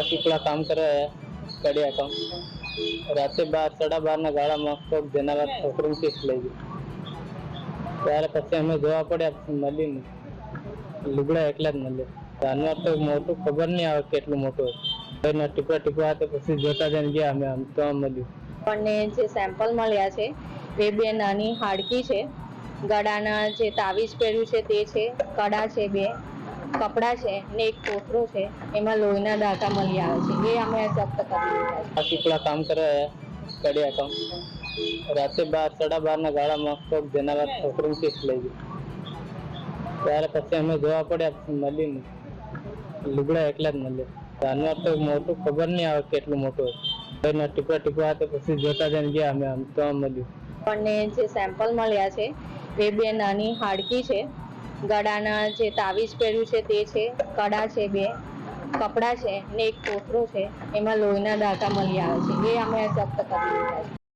પીપળા કામ કરે કડિયા કામ રાતે 12 સાડા 12 ના ગાળામાં કોક જનાવર છોકરી કેસ લઈ ગયું. ત્યારે પછી અમે જોવા પડ્યા, મળી નહીં, લુગડા એકલા જ મળે. જાનવર તો મોટું ખબર નહીં આવે કેટલું મોટું હતું. ટીપા ટીપા હતા પછી જોતા જઈને ગયા અમે, આમ તો મળ્યું. આપણને જે સેમ્પલ મળ્યા છે એ બે નાની હાડકી છે, ગળાના જે તાવીજ પહેર્યું છે તે છે, કડા છે, બે કપડા છે ને એક કોથળો છે, એમાં લોહીના દાંતા મળી આવે છે. એ અમે જપ્ત કરી લીધા છે. પીપળા કામ કરે કડિયા કામ રાતે 12 સાડા 12 ના ગાળામાં કોક જનાવર છોકરી કેસ લઈ ગયું. ત્યારે પછી અમે જોવા પડ્યા, મળી નહીં, લુગડા એકલા જ મળે. જાનવર તો મોટું ખબર નહીં આવે કેટલું મોટું હતું. ટીપા ટીપા હતા પછી જોતા જઈને ગયા અમે, આમ તો મળ્યું. આપણને જે સેમ્પલ મળ્યા છે એ બે નાની હાડકી છે, ગળાના જે તાવીજ પહેર્યું છે તે છે, કડા છે, બે કપડા છે ને એક કોથળો છે, એમાં લોહીના દાંતા મળી આવે છે. એ અમે જપ્ત કરી લીધા છે.